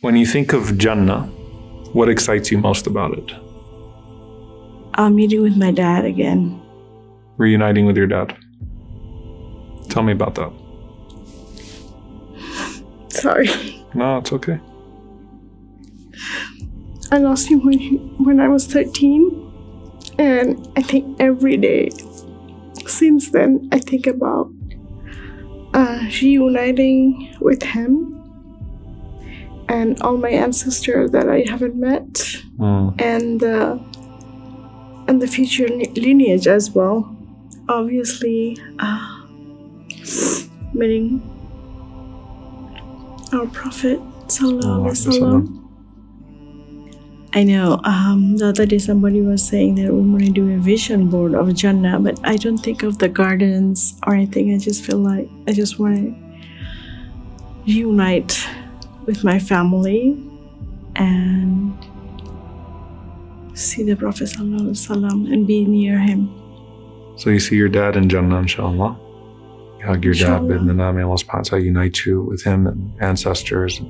When you think of Jannah, what excites you most about it? Meeting with my dad again. Reuniting with your dad. Tell me about that. Sorry. No, it's okay. I lost him when I was 13. And I think every day since then, I think about reuniting with him and all my ancestors that I haven't met, and the future lineage as well. Obviously, meeting our Prophet Sallallahu Alaihi Wasallam. I know the other day somebody was saying that we want to do a vision board of Jannah, but I don't think of the gardens or anything. I just feel like I just want to reunite with my family and see the Prophet Sallallahu Alaihi Wasallam and be near him. So you see your dad in Jannah, inshallah. You hug your dad, Inshallah. bidnillah, may Allah subhanahu wa ta'ala unite you with him and ancestors, and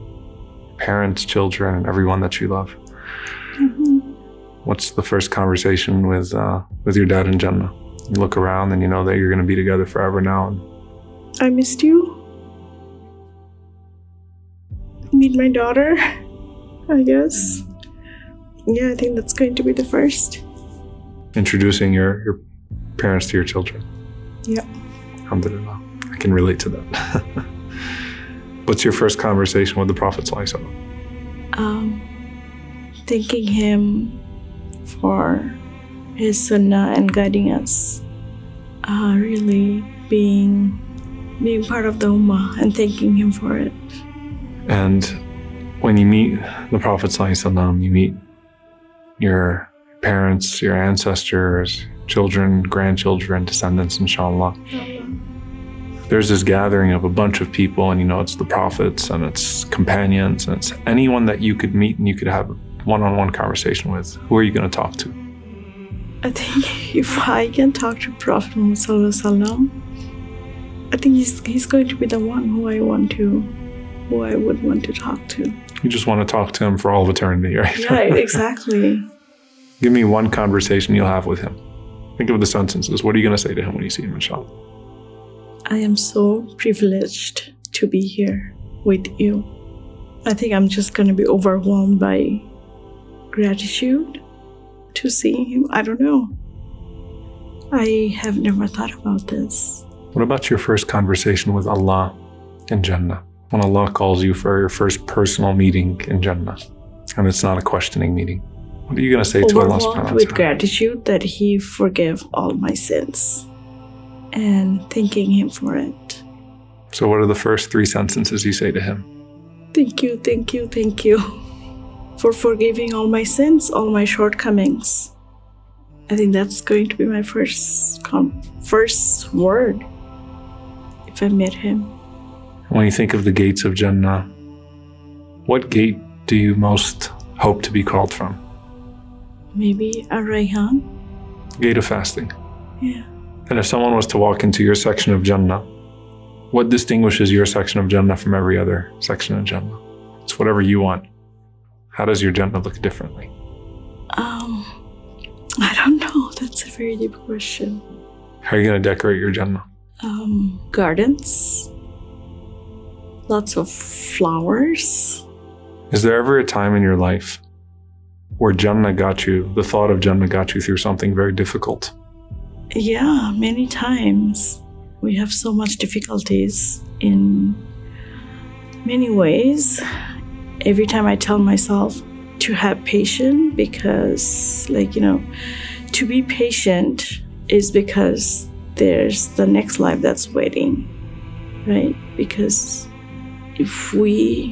parents, children, and everyone that you love. Mm-hmm. What's the first conversation with your dad in Jannah? You look around and you know that you're going to be together forever now. And I missed you. Meet my daughter, I guess. Yeah, I think that's going to be the first. introducing your parents to your children. Yeah. Alhamdulillah. I can relate to that. What's your first conversation with the Prophet ﷺ? Thanking him for his sunnah and guiding us. Really being part of the ummah and thanking him for it. And when you meet the Prophet ﷺ, you meet your parents, your ancestors, children, grandchildren, descendants, inshallah. There's this gathering of a bunch of people, and it's the prophets and it's companions and it's anyone that you could meet and you could have a one-on-one conversation with. Who are you going to talk to? I think if I can talk to Prophet Muhammad Sallallahu Alaihi Wasallam, I think he's going to be the one who I would want to talk to. You just want to talk to him for all of eternity, right? Right, exactly. Give me one conversation you'll have with him. Think of the sentences. What are you going to say to him when you see him, inshallah? I am so privileged to be here with you. I think I'm just going to be overwhelmed by gratitude to seeing him. I don't know. I have never thought about this. What about your first conversation with Allah in Jannah? When Allah calls you for your first personal meeting in Jannah, and it's not a questioning meeting. What are you going to say to Allah subhanahu wa Overwhelmed with ta'ala? gratitude that He forgave all my sins and thanking Him for it. So what are the first 3 sentences you say to him? Thank you, thank you, thank you for forgiving all my sins, all my shortcomings. I think that's going to be my first word if I met him. When you think of the gates of Jannah, what gate do you most hope to be called from? Maybe a Rayhan? Gate of fasting. Yeah. And if someone was to walk into your section of Jannah, what distinguishes your section of Jannah from every other section of Jannah? It's whatever you want. How does your Jannah look differently? I don't know. That's a very deep question. How are you going to decorate your Jannah? Gardens. Lots of flowers. Is there ever a time in your life where Jannah got you, the thought of Jannah got you through something very difficult? Yeah, many times. We have so much difficulties in many ways. Every time I tell myself to have patience because, to be patient is because there's the next life that's waiting, right? Because if we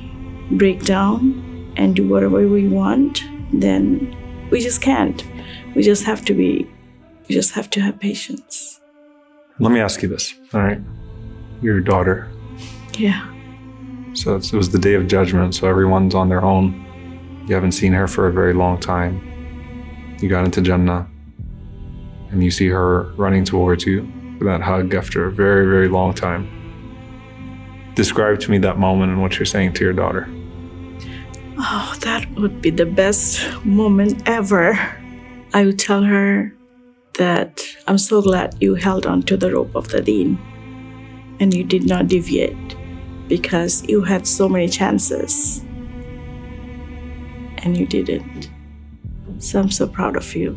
break down and do whatever we want, then we just can't. We just have to have patience. Let me ask you this, all right? Your daughter. Yeah. So it was the day of judgment, so everyone's on their own. You haven't seen her for a very long time. You got into Jannah, and you see her running towards you for that hug after a very, very long time. Describe to me that moment and what you're saying to your daughter. Oh, that would be the best moment ever. I would tell her that I'm so glad you held on to the rope of the deen and you did not deviate, because you had so many chances and you didn't. So I'm so proud of you.